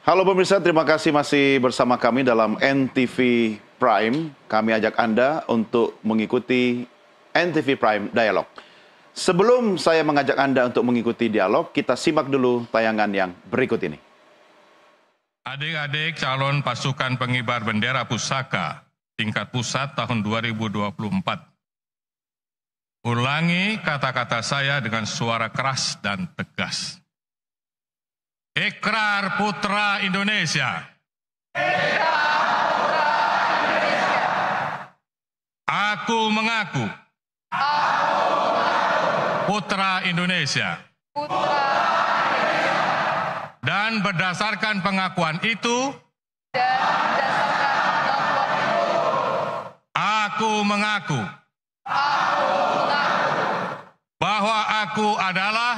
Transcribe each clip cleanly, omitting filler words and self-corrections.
Halo pemirsa, terima kasih masih bersama kami dalam NTV Prime. Kami ajak Anda untuk mengikuti NTV Prime Dialog. Sebelum saya mengajak Anda untuk mengikuti dialog, kita simak dulu tayangan yang berikut ini. Adik-adik calon pasukan pengibar bendera pusaka tingkat pusat tahun 2024. Ulangi kata-kata saya dengan suara keras dan tegas. Ikrar Putra Indonesia. Aku mengaku. Putra Indonesia. Dan berdasarkan pengakuan itu, aku mengaku bahwa aku adalah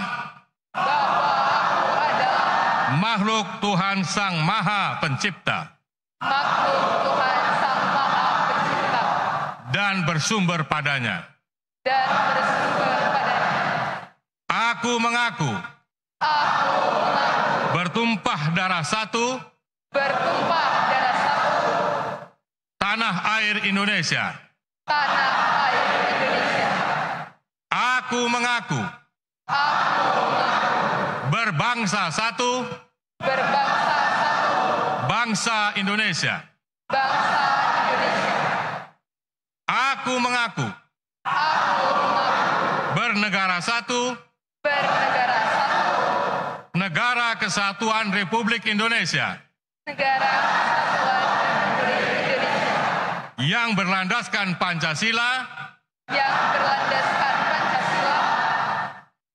makhluk Tuhan Sang Maha Pencipta dan bersumber padanya. Aku mengaku bertumpah darah satu tanah air Indonesia. Aku mengaku berbangsa satu bangsa Indonesia. Aku mengaku bernegara satu Negara Kesatuan Republik Indonesia yang berlandaskan Pancasila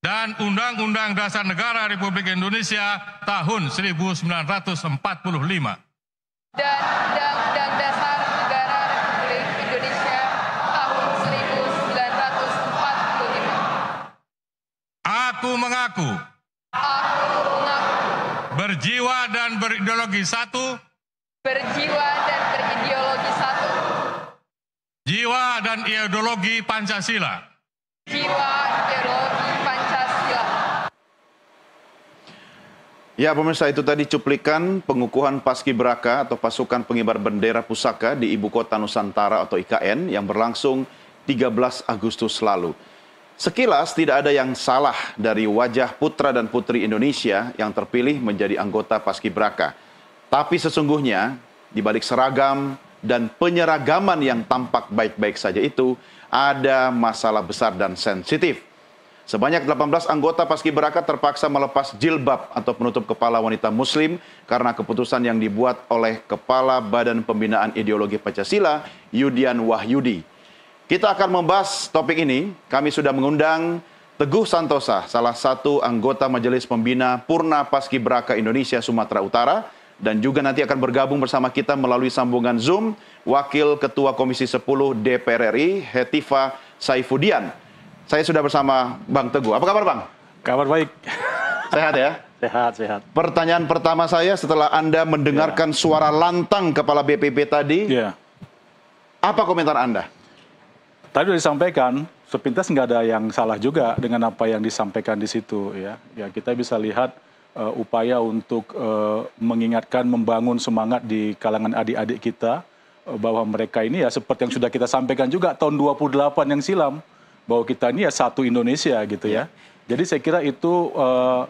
dan Undang-Undang Dasar Negara Republik Indonesia tahun 1945 dan Undang-Undang Dasar Negara Republik Indonesia tahun 1945. Aku mengaku berjiwa dan berideologi satu, jiwa dan ideologi Pancasila. Ya pemirsa, itu tadi cuplikan pengukuhan Paskibraka atau Pasukan Pengibar Bendera Pusaka di Ibu Kota Nusantara atau IKN yang berlangsung 13 Agustus lalu. Sekilas tidak ada yang salah dari wajah putra dan putri Indonesia yang terpilih menjadi anggota Paskibraka. Tapi sesungguhnya di balik seragam dan penyeragaman yang tampak baik-baik saja itu ada masalah besar dan sensitif. Sebanyak 18 anggota Paskibraka terpaksa melepas jilbab atau penutup kepala wanita muslim karena keputusan yang dibuat oleh Kepala Badan Pembinaan Ideologi Pancasila, Yudian Wahyudi. Kita akan membahas topik ini. Kami sudah mengundang Teguh Santosa, salah satu anggota Majelis Pembina Purna Paskibraka Indonesia Sumatera Utara, dan juga nanti akan bergabung bersama kita melalui sambungan Zoom Wakil Ketua Komisi 10 DPR RI, Hetifa Saifudian. Saya sudah bersama Bang Teguh. Apa kabar Bang? Kabar baik. Sehat ya? Sehat. Pertanyaan pertama saya setelah Anda mendengarkan suara lantang Kepala BPP tadi, apa komentar Anda? Tadi sudah disampaikan, sepintas nggak ada yang salah juga dengan apa yang disampaikan di situ. Ya kita bisa lihat upaya untuk mengingatkan, membangun semangat di kalangan adik-adik kita bahwa mereka ini ya seperti yang sudah kita sampaikan juga tahun 28 yang silam, bahwa kita ini ya satu Indonesia gitu ya. Jadi saya kira itu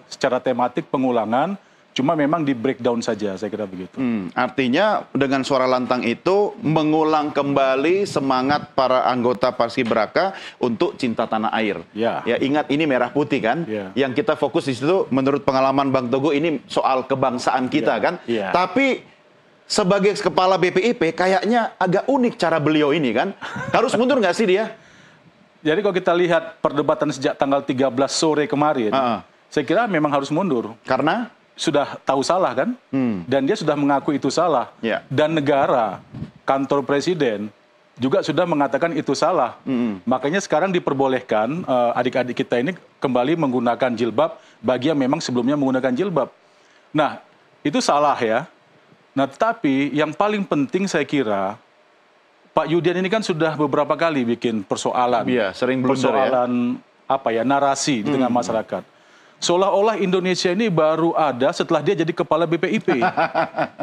secara tematik pengulangan, cuma memang di breakdown saja, saya kira begitu. Artinya dengan suara lantang itu mengulang kembali semangat para anggota Paskibraka untuk cinta tanah air. Ya ingat ini merah putih kan? Yang kita fokus di situ menurut pengalaman Bang Teguh ini soal kebangsaan kita kan? Tapi sebagai kepala BPIP kayaknya agak unik cara beliau ini kan? Harus mundur nggak sih dia? Jadi kalau kita lihat perdebatan sejak tanggal 13 sore kemarin, saya kira memang harus mundur. Karena? Sudah tahu salah kan? Dan dia sudah mengaku itu salah. Dan negara, kantor presiden, juga sudah mengatakan itu salah. Makanya sekarang diperbolehkan adik-adik kita ini kembali menggunakan jilbab bagi yang memang sebelumnya menggunakan jilbab. Nah, itu salah ya. Nah, tetapi yang paling penting saya kira, Pak Yudian ini kan sudah beberapa kali bikin persoalan. Sering blunder ya. Persoalan narasi di tengah masyarakat. seolah-olah Indonesia ini baru ada setelah dia jadi kepala BPIP.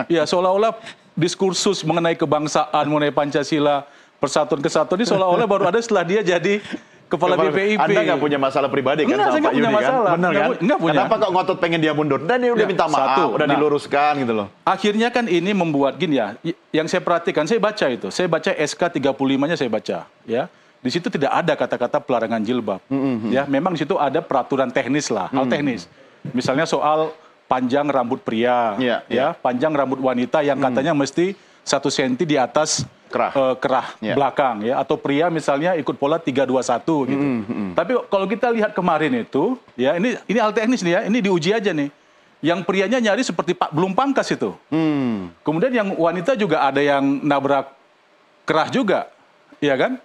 Ya, seolah-olah diskursus mengenai kebangsaan, mengenai Pancasila, persatuan kesatuan ini seolah-olah baru ada setelah dia jadi kepala BPIP. Anda nggak punya masalah pribadi kan sama Pak Yudi kan? Benar kan? Nggak punya. Kenapa kok ngotot pengen dia mundur? Dan dia udah minta maaf, udah diluruskan gitu loh. Akhirnya kan ini membuat gini ya, yang saya perhatikan, saya baca itu. Saya baca SK 35-nya saya baca. Ya. Di situ tidak ada kata-kata pelarangan jilbab. Ya, memang di situ ada peraturan teknis lah, hal teknis. Misalnya soal panjang rambut pria, ya, panjang rambut wanita yang katanya mesti 1 cm di atas kerah belakang, ya, atau pria misalnya ikut pola 321 gitu. Tapi kalau kita lihat kemarin itu, ya, ini hal teknis nih ya, ini diuji aja nih. Yang prianya nyari seperti belum pangkas itu. Kemudian yang wanita juga ada yang nabrak kerah juga, ya kan?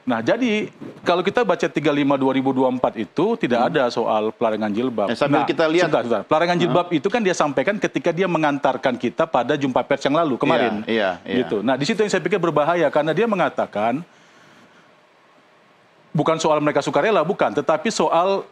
Nah, jadi kalau kita baca 35/2024 itu tidak ada soal pelarangan jilbab. Sambil kita lihat. Sebentar. Pelarangan jilbab itu kan dia sampaikan ketika dia mengantarkan kita pada jumpa pers yang lalu kemarin. Gitu. Nah, di situ yang saya pikir berbahaya karena dia mengatakan bukan soal mereka sukarela, bukan, tetapi soal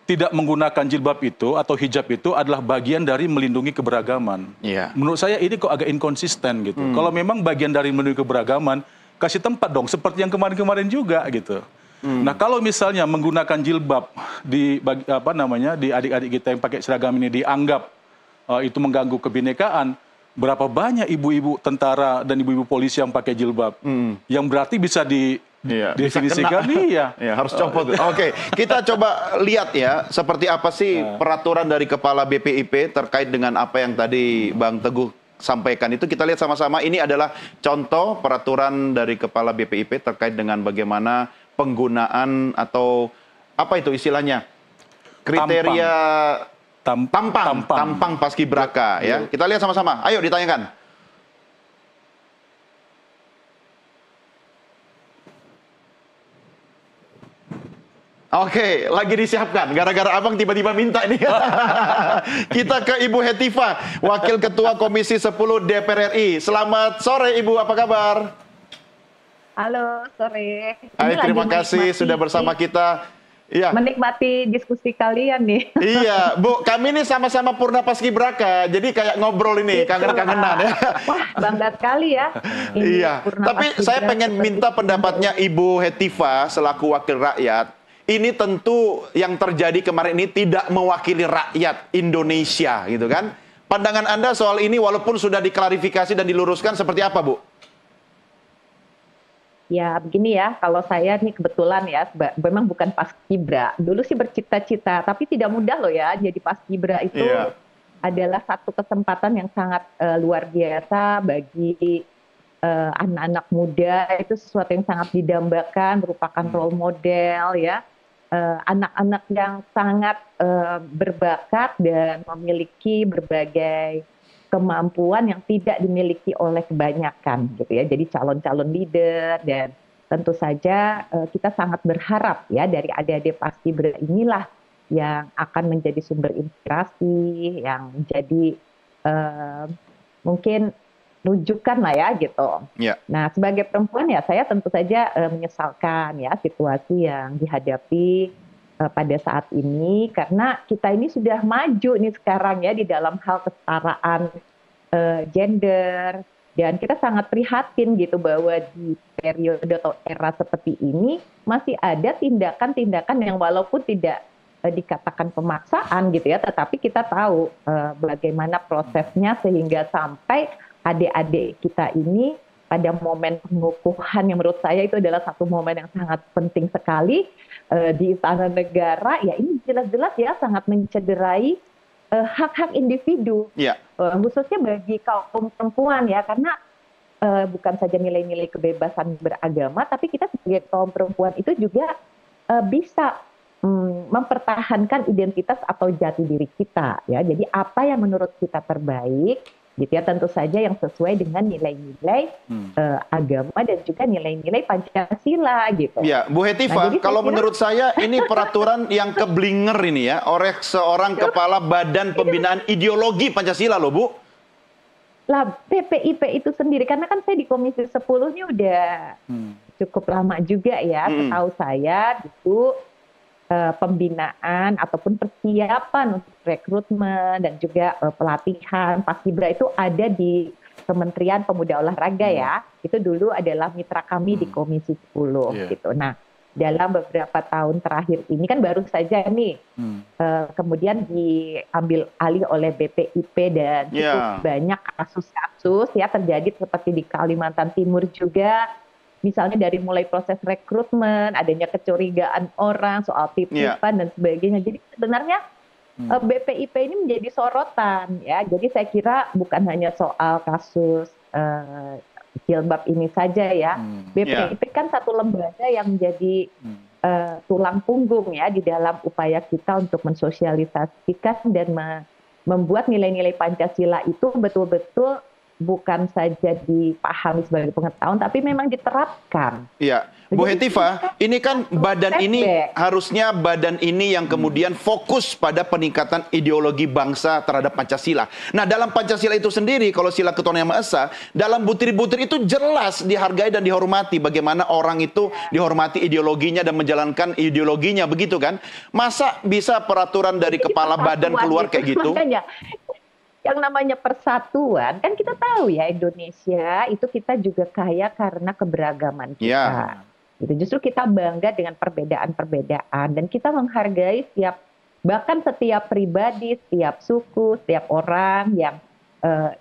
tidak menggunakan jilbab itu atau hijab itu adalah bagian dari melindungi keberagaman. Menurut saya ini kok agak inkonsisten gitu. Kalau memang bagian dari melindungi keberagaman, kasih tempat dong, seperti yang kemarin-kemarin juga gitu. Nah, kalau misalnya menggunakan jilbab di di adik-adik kita yang pakai seragam ini dianggap itu mengganggu kebinekaan, berapa banyak ibu-ibu tentara dan ibu-ibu polisi yang pakai jilbab, yang berarti bisa definisikan, harus copot. Oke, kita coba lihat ya, seperti apa sih peraturan dari Kepala BPIP terkait dengan apa yang tadi Bang Teguh sampaikan itu. Kita lihat sama-sama. Ini adalah contoh peraturan dari Kepala BPIP terkait dengan bagaimana penggunaan atau apa itu istilahnya, kriteria tampang paskibraka ya. Kita lihat sama-sama. Ayo ditanyakan. Oke, lagi disiapkan. Gara-gara abang tiba-tiba minta ini. Kita ke Ibu Hetifah, Wakil Ketua Komisi 10 DPR RI. Selamat sore Ibu, apa kabar? Halo, sore. Hai, terima kasih sudah bersama kita. Iya. Menikmati diskusi kalian nih. Iya, Bu, kami ini sama-sama Purna Paskibraka, jadi kayak ngobrol ini, kangen-kangenan ya. Wah, bangga sekali ya. Iya, tapi saya pengen minta pendapatnya Ibu Hetifah selaku wakil rakyat. Ini tentu yang terjadi kemarin ini tidak mewakili rakyat Indonesia, gitu kan? Pandangan Anda soal ini walaupun sudah diklarifikasi dan diluruskan seperti apa, Bu? Ya, begini ya, kalau saya nih kebetulan ya, memang bukan paskibra. Dulu sih bercita-cita, tapi tidak mudah loh ya, jadi paskibra itu adalah satu kesempatan yang sangat luar biasa bagi anak-anak muda. Itu sesuatu yang sangat didambakan, merupakan role model ya. Anak-anak yang sangat berbakat dan memiliki berbagai kemampuan yang tidak dimiliki oleh kebanyakan gitu ya. Jadi calon-calon leader, dan tentu saja kita sangat berharap ya dari adik-adik paskibra inilah yang akan menjadi sumber inspirasi, yang menjadi mungkin rujukan lah ya gitu. Nah, sebagai perempuan ya saya tentu saja menyesalkan ya situasi yang dihadapi pada saat ini, karena kita ini sudah maju nih sekarang ya di dalam hal kesetaraan gender, dan kita sangat prihatin gitu bahwa di periode atau era seperti ini masih ada tindakan-tindakan yang walaupun tidak dikatakan pemaksaan gitu ya, tetapi kita tahu bagaimana prosesnya sehingga sampai adik-adik kita ini pada momen pengukuhan yang menurut saya itu adalah satu momen yang sangat penting sekali di Istana Negara, ya ini jelas-jelas ya sangat mencederai hak-hak individu, khususnya bagi kaum perempuan ya, karena bukan saja nilai-nilai kebebasan beragama, tapi kita sebagai kaum perempuan itu juga bisa mempertahankan identitas atau jati diri kita ya. Jadi apa yang menurut kita terbaik gitu ya, tentu saja yang sesuai dengan nilai-nilai agama dan juga nilai-nilai Pancasila gitu. Ya, Bu Hetifah, kalau menurut saya ini peraturan yang keblinger ini ya, oleh seorang kepala Badan Pembinaan Ideologi Pancasila loh, Bu. Lah, BPIP itu sendiri, karena kan saya di Komisi 10 ini udah cukup lama juga ya, setahu saya itu pembinaan ataupun persiapan untuk rekrutmen dan juga pelatihan Paskibra itu ada di Kementerian Pemuda Olahraga ya. Itu dulu adalah mitra kami di Komisi 10 gitu. Nah, dalam beberapa tahun terakhir ini kan baru saja nih kemudian diambil alih oleh BPIP dan cukup banyak kasus-kasus ya terjadi seperti di Kalimantan Timur juga. Misalnya dari mulai proses rekrutmen, adanya kecurigaan orang soal titipan dan sebagainya. Jadi sebenarnya BPIP ini menjadi sorotan ya. Jadi saya kira bukan hanya soal kasus jilbab ini saja ya. BPIP kan satu lembaga yang menjadi tulang punggung ya di dalam upaya kita untuk mensosialisasikan dan membuat nilai-nilai Pancasila itu betul-betul bukan saja dipahami sebagai pengetahuan, tapi memang diterapkan. Iya, Bu Hetifah, ini kan badan ini harusnya badan ini yang kemudian fokus pada peningkatan ideologi bangsa terhadap Pancasila. Nah, dalam Pancasila itu sendiri, kalau sila ketuhanan yang Maha Esa, dalam butir-butir itu jelas dihargai dan dihormati. Bagaimana orang itu dihormati ideologinya dan menjalankan ideologinya, begitu kan? Masa bisa peraturan dari kepala badan keluar kayak gitu? Makanya, yang namanya persatuan, kan kita tahu ya Indonesia itu kita juga kaya karena keberagaman kita. Gitu. Justru kita bangga dengan perbedaan-perbedaan dan kita menghargai bahkan setiap pribadi, setiap suku, setiap orang yang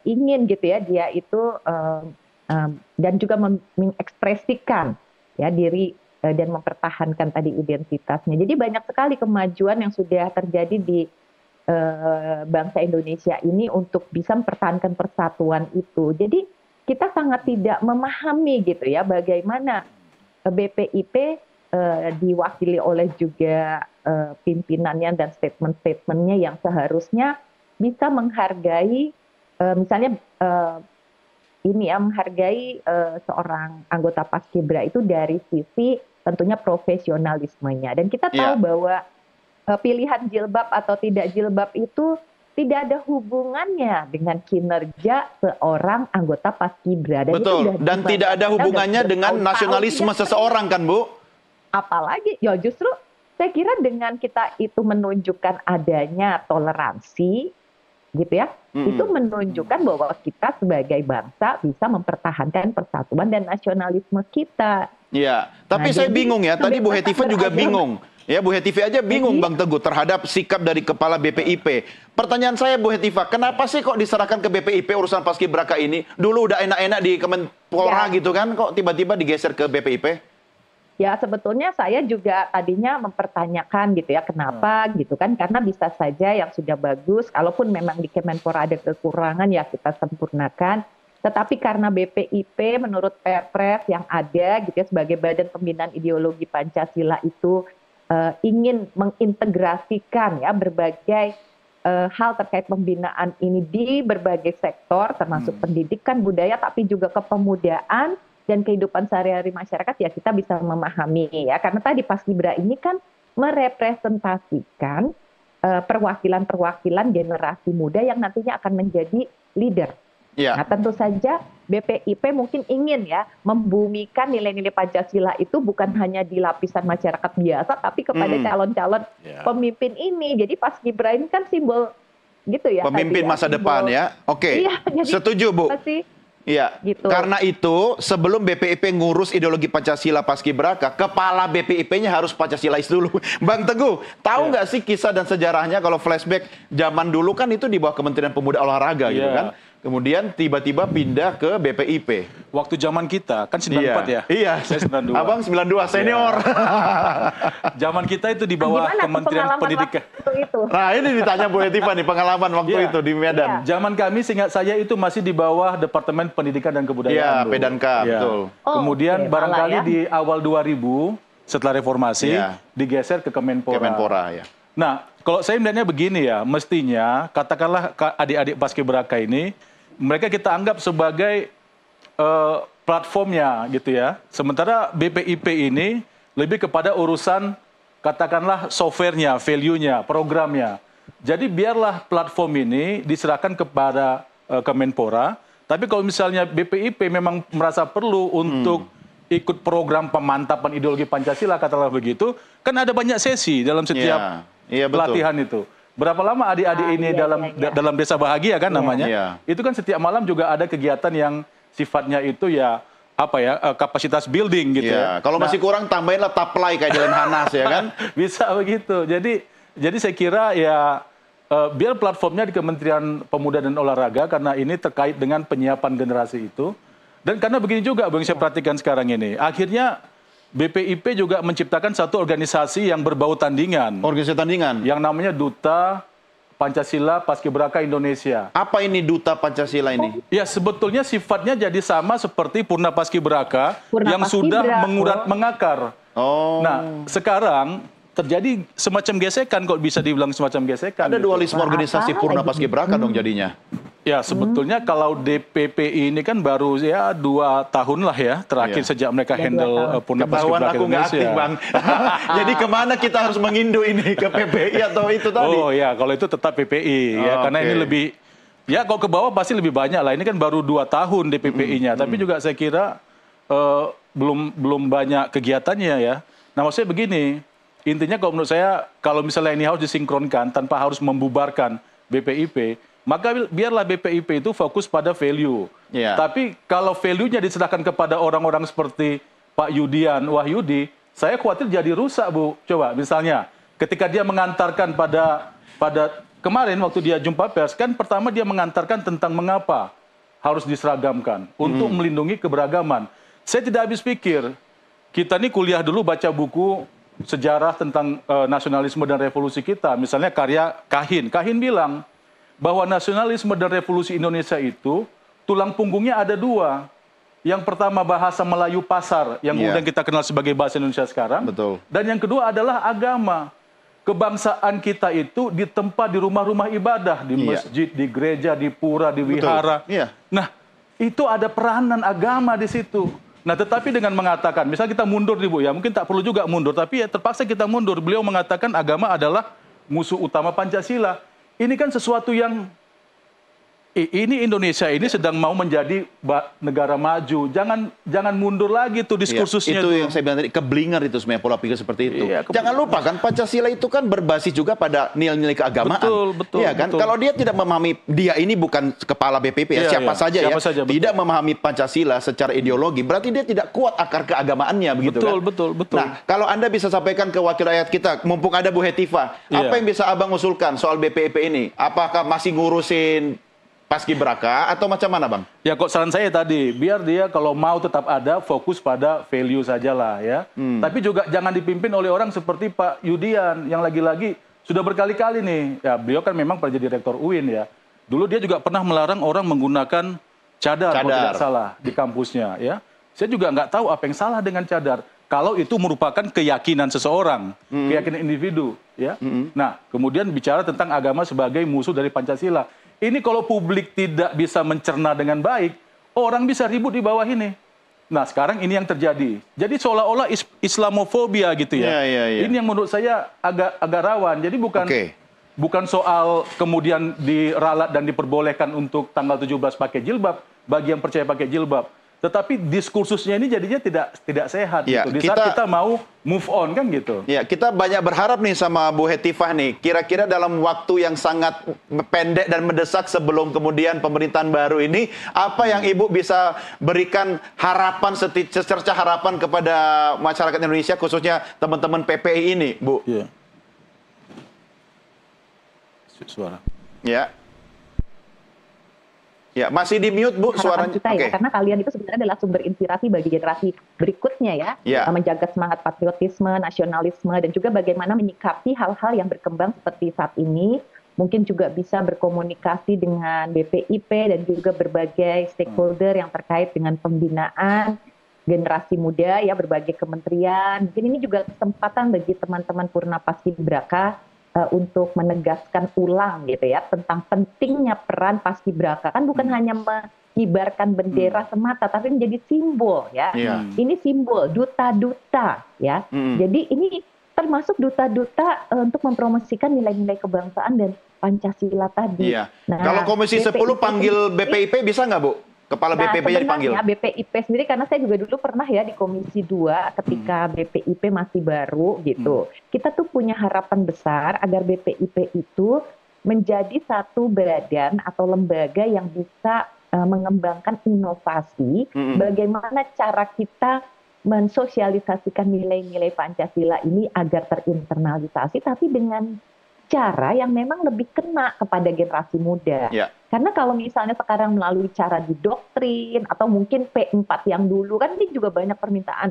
ingin gitu ya dia itu dan juga mengekspresikan ya diri dan mempertahankan tadi identitasnya. Jadi banyak sekali kemajuan yang sudah terjadi di bangsa Indonesia ini untuk bisa mempertahankan persatuan itu. Jadi kita sangat tidak memahami gitu ya bagaimana BPIP diwakili oleh juga pimpinannya dan statement-statementnya yang seharusnya bisa menghargai misalnya menghargai seorang anggota Paskibra itu dari sisi tentunya profesionalismenya. Dan kita tahu bahwa pilihan jilbab atau tidak jilbab itu tidak ada hubungannya dengan kinerja seorang anggota Paskibra. Betul, dan tidak ada hubungannya dengan nasionalisme seseorang kan, Bu? Apalagi, ya justru saya kira dengan kita itu menunjukkan adanya toleransi, gitu ya, itu menunjukkan bahwa kita sebagai bangsa bisa mempertahankan persatuan dan nasionalisme kita. Iya, tapi saya bingung ya, tadi Bu Hetifah juga bingung. Ya, Bu Hetifah aja bingung Bang Teguh terhadap sikap dari kepala BPIP. Pertanyaan saya Bu Hetifah, kenapa sih kok diserahkan ke BPIP urusan Paskibraka ini? Dulu udah enak-enak di Kemenpora gitu kan, kok tiba-tiba digeser ke BPIP? Ya sebetulnya saya juga tadinya mempertanyakan gitu ya, kenapa gitu kan, karena bisa saja yang sudah bagus, kalaupun memang di Kemenpora ada kekurangan ya kita sempurnakan. Tetapi karena BPIP menurut Perpres yang ada gitu ya sebagai badan pembinaan ideologi Pancasila itu ingin mengintegrasikan ya berbagai hal terkait pembinaan ini di berbagai sektor termasuk pendidikan, budaya, tapi juga kepemudaan dan kehidupan sehari-hari masyarakat ya kita bisa memahami ya karena tadi Paskibra ini kan merepresentasikan perwakilan-perwakilan generasi muda yang nantinya akan menjadi leader. Nah tentu saja BPIP mungkin ingin ya membumikan nilai-nilai Pancasila itu bukan hanya di lapisan masyarakat biasa tapi kepada calon-calon pemimpin ini. Jadi Paskibra ini kan simbol gitu ya. Pemimpin masa depan ya. Oke. Setuju Bu. Iya, gitu. Karena itu sebelum BPIP ngurus ideologi Pancasila Paskibraka, kepala BPIP-nya harus Pancasilais dulu. Bang Teguh, tahu nggak sih kisah dan sejarahnya kalau flashback zaman dulu kan itu di bawah Kementerian Pemuda Olahraga gitu kan? Kemudian tiba-tiba pindah ke BPIP. Waktu zaman kita, kan 94 ya? Iya, saya 92. Abang 92, senior. Zaman kita itu di bawah Kementerian Pendidikan. Nah ini ditanya Bu Hetifah nih, pengalaman waktu itu di Medan. Zaman kami, seingat saya itu masih di bawah Departemen Pendidikan dan Kebudayaan. Iya, P&K, betul. Kemudian barangkali di awal 2000, setelah reformasi, digeser ke Kemenpora. Kemenpora, ya. Nah, kalau saya melihatnya begini ya, mestinya katakanlah adik-adik Paskibraka ini, mereka kita anggap sebagai platformnya gitu ya. Sementara BPIP ini lebih kepada urusan katakanlah softwarenya, value-nya, programnya. Jadi biarlah platform ini diserahkan kepada Kemenpora. Tapi kalau misalnya BPIP memang merasa perlu untuk ikut program pemantapan ideologi Pancasila, katakanlah begitu, kan ada banyak sesi dalam setiap pelatihan itu. Berapa lama adik-adik ini dalam Desa Bahagia kan namanya? Itu kan setiap malam juga ada kegiatan yang sifatnya itu ya kapasitas building gitu ya. Kalau masih kurang tambahinlah taplai kayak di Lemhanas ya kan? Bisa begitu. Jadi saya kira ya biar platformnya di Kementerian Pemuda dan Olahraga karena ini terkait dengan penyiapan generasi itu. Dan karena begini juga Bang, saya perhatikan sekarang ini. Akhirnya BPIP juga menciptakan satu organisasi yang berbau tandingan. Organisasi tandingan? Yang namanya Duta Pancasila Paskibraka Indonesia. Apa ini Duta Pancasila ini? Ya sebetulnya sifatnya jadi sama seperti Purna Paskibraka yang sudah mengurat mengakar. Nah sekarang terjadi semacam gesekan, kok bisa dibilang semacam gesekan. Ada dualisme organisasi Purna Paskibraka dong jadinya. Ya sebetulnya kalau DPPI ini kan baru ya 2 tahun lah ya terakhir sejak mereka handle Purna Paskibraka Indonesia. Aku nggak aktif Bang. Jadi kemana kita harus mengindu ini, ke PPI atau itu tadi? Oh ya kalau itu tetap PPI ya karena ini lebih ya kalau ke bawah pasti lebih banyak lah. Ini kan baru 2 tahun DPPI-nya. Tapi juga saya kira belum banyak kegiatannya ya. Nah maksudnya begini. Intinya kalau menurut saya, kalau misalnya ini harus disinkronkan tanpa harus membubarkan BPIP, maka biarlah BPIP itu fokus pada value. Tapi kalau value-nya diserahkan kepada orang-orang seperti Pak Yudian Wahyudi, saya khawatir jadi rusak, Bu. Coba misalnya, ketika dia mengantarkan pada kemarin waktu dia jumpa pers, kan pertama dia mengantarkan tentang mengapa harus diseragamkan untuk melindungi keberagaman. Saya tidak habis pikir, kita ini kuliah dulu baca buku sejarah tentang nasionalisme dan revolusi kita. Misalnya karya Kahin. Kahin bilang bahwa nasionalisme dan revolusi Indonesia itu tulang punggungnya ada 2. Yang pertama bahasa Melayu pasar yang kemudian kita kenal sebagai bahasa Indonesia sekarang. Betul. Dan yang kedua adalah agama. Kebangsaan kita itu ditempa di rumah-rumah ibadah, di masjid, di gereja, di pura, di wihara. Nah, itu ada peranan agama di situ. Nah, tetapi dengan mengatakan, misalnya kita mundur nih Bu, ya mungkin tak perlu juga mundur, tapi ya terpaksa kita mundur. Beliau mengatakan agama adalah musuh utama Pancasila. Ini kan sesuatu yang, ini Indonesia ini sedang mau menjadi negara maju. Jangan mundur lagi tuh diskursusnya. Itu yang saya bilang tadi, keblinger itu sebenarnya pola pikir seperti itu. Jangan lupa kan Pancasila itu kan berbasis juga pada nilai-nilai keagamaan. Betul. Iya kan? Kalau dia tidak memahami, dia ini bukan kepala BPP ya, siapa saja tidak memahami Pancasila secara ideologi, berarti dia tidak kuat akar keagamaannya begitu kan? Betul. Nah, kalau Anda bisa sampaikan ke wakil rakyat kita, mumpung ada Bu Hetifah, apa yang bisa Abang usulkan soal BPIP ini? Apakah masih ngurusin Paskibraka atau macam mana Bang? Ya kok saran saya tadi, biar dia kalau mau tetap ada fokus pada value sajalah ya. Tapi juga jangan dipimpin oleh orang seperti Pak Yudian yang lagi-lagi sudah berkali-kali nih. Ya beliau kan memang pernah jadi rektor UIN ya. Dulu dia juga pernah melarang orang menggunakan cadar. Kalau tidak salah di kampusnya ya. Saya juga nggak tahu apa yang salah dengan cadar. Kalau itu merupakan keyakinan seseorang, keyakinan individu ya. Nah kemudian bicara tentang agama sebagai musuh dari Pancasila. Ini kalau publik tidak bisa mencerna dengan baik, orang bisa ribut di bawah ini. Nah, sekarang ini yang terjadi. Jadi seolah-olah Islamofobia gitu ya. Ini yang menurut saya agak rawan. Jadi bukan soal kemudian diralat dan diperbolehkan untuk tanggal 17 pakai jilbab bagi yang percaya pakai jilbab. Tetapi diskursusnya ini jadinya tidak sehat gitu. Di saat kita mau move on kan gitu. Ya, kita banyak berharap nih sama Bu Hetifah nih. Kira-kira dalam waktu yang sangat pendek dan mendesak sebelum kemudian pemerintahan baru ini, apa yang Ibu bisa berikan harapan, secerca harapan kepada masyarakat Indonesia, khususnya teman-teman PPI ini, Bu? Suara. Ya, masih di mute Bu suaranya. Kita ya, karena kalian itu sebenarnya adalah sumber inspirasi bagi generasi berikutnya ya. Menjaga semangat patriotisme, nasionalisme, dan juga bagaimana menyikapi hal-hal yang berkembang seperti saat ini. Mungkin juga bisa berkomunikasi dengan BPIP dan juga berbagai stakeholder yang terkait dengan pembinaan generasi muda ya, berbagai kementerian. Mungkin ini juga kesempatan bagi teman-teman Purna Paskibraka untuk menegaskan ulang gitu ya tentang pentingnya peran Paskibraka. Kan bukan hanya mengibarkan bendera semata, tapi menjadi simbol ya. Ini simbol duta-duta ya. Jadi ini termasuk duta-duta untuk mempromosikan nilai-nilai kebangsaan dan Pancasila tadi. Nah, kalau Komisi 10 panggil BPIP bisa nggak Bu? Kepala BPIP-nya dipanggil? Sebenarnya BPIP sendiri, karena saya juga dulu pernah ya di Komisi 2 ketika BPIP masih baru gitu. Kita tuh punya harapan besar agar BPIP itu menjadi satu badan atau lembaga yang bisa mengembangkan inovasi, bagaimana cara kita mensosialisasikan nilai-nilai Pancasila ini agar terinternalisasi, tapi dengan cara yang memang lebih kena kepada generasi muda. Ya. Karena kalau misalnya sekarang melalui cara didoktrin atau mungkin P4 yang dulu kan ini juga banyak permintaan.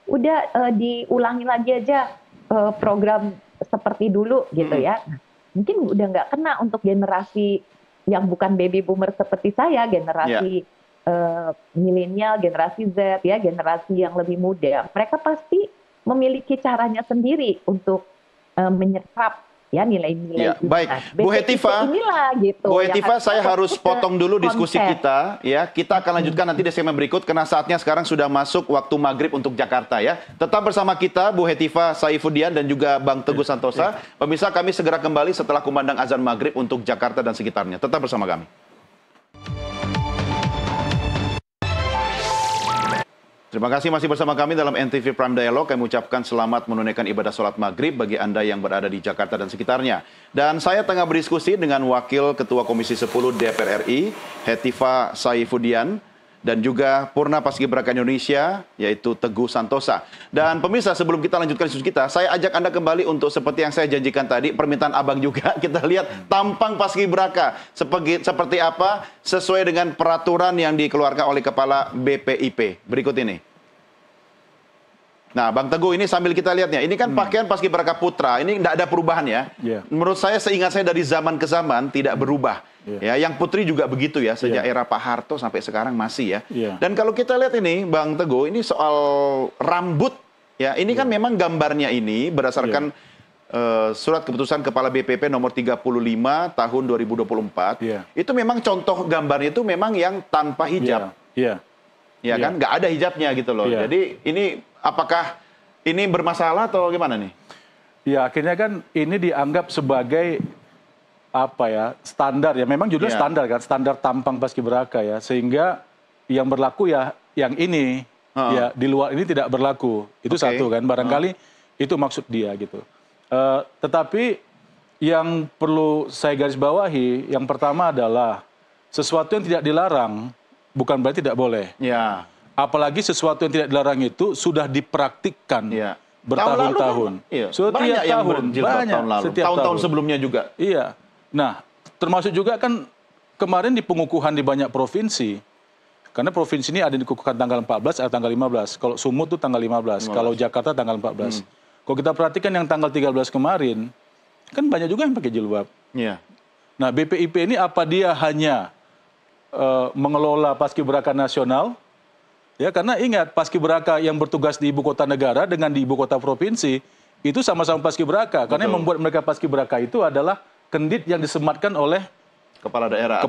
Udah diulangi lagi aja program seperti dulu gitu ya. Nah, mungkin udah nggak kena untuk generasi yang bukan baby boomer seperti saya, generasi milenial, generasi Z ya, generasi yang lebih muda. Mereka pasti memiliki caranya sendiri untuk menyerap ya nilai-nilai. Ya, baik, Bu Hetifah, gitu, Bu Hetifah, saya harus potong dulu diskusi kita. Ya, kita akan lanjutkan nanti di segmen berikut karena saatnya sekarang sudah masuk waktu maghrib untuk Jakarta ya. Tetap bersama kita Bu Hetifah Saifudian dan juga Bang Teguh Santosa. Pemirsa, kami segera kembali setelah kumandang azan maghrib untuk Jakarta dan sekitarnya. Tetap bersama kami. Terima kasih masih bersama kami dalam NTV Prime Dialog. Kami ucapkan selamat menunaikan ibadah sholat maghrib bagi Anda yang berada di Jakarta dan sekitarnya. Dan saya tengah berdiskusi dengan Wakil Ketua Komisi 10 DPR RI, Hetifah Saifudian, dan juga Purna Paskibraka Indonesia, yaitu Teguh Santosa. Dan pemirsa, sebelum kita lanjutkan diskusi kita, saya ajak Anda kembali untuk seperti yang saya janjikan tadi, permintaan Abang juga, kita lihat tampang Paskibraka seperti apa sesuai dengan peraturan yang dikeluarkan oleh Kepala BPIP. Berikut ini. Nah, Bang Teguh, ini sambil kita lihatnya, ini kan pakaian Paskibraka Putra, ini tidak ada perubahan ya. Menurut saya, seingat saya dari zaman ke zaman tidak berubah. Ya, yang putri juga begitu ya, sejak era Pak Harto sampai sekarang masih ya. Dan kalau kita lihat ini, Bang Teguh, ini soal rambut ya, ini kan memang gambarnya ini berdasarkan surat keputusan Kepala BPIP nomor 35 tahun 2024. Itu memang contoh gambarnya itu memang yang tanpa hijab. Ya kan, nggak ada hijabnya gitu loh. Jadi ini apakah ini bermasalah atau gimana nih? Ya, akhirnya kan ini dianggap sebagai apa ya, standar ya, memang judulnya standar kan, standar tampang Paskibraka ya, sehingga yang berlaku ya yang ini ya, di luar ini tidak berlaku. Itu satu kan, barangkali itu maksud dia gitu. Tetapi yang perlu saya garis bawahi, yang pertama adalah sesuatu yang tidak dilarang bukan berarti tidak boleh. Apalagi sesuatu yang tidak dilarang itu sudah dipraktikkan bertahun-tahun. Banyak yang berjilbab tahun lalu, tahun-tahun sebelumnya juga. Iya. Nah, termasuk juga kan kemarin di pengukuhan di banyak provinsi, karena provinsi ini ada dikukuhkan tanggal 14 atau tanggal 15. Kalau Sumut itu tanggal 15, kalau Jakarta tanggal 14. Kalau kita perhatikan yang tanggal 13 kemarin, kan banyak juga yang pakai jilbab. Nah, BPIP ini apa dia hanya mengelola Paskibraka nasional? Ya, karena ingat, Paskibraka yang bertugas di ibu kota negara dengan di ibu kota provinsi, itu sama-sama Paskibraka. Karena yang membuat mereka Paskibraka itu adalah kendit yang disematkan oleh kepala daerah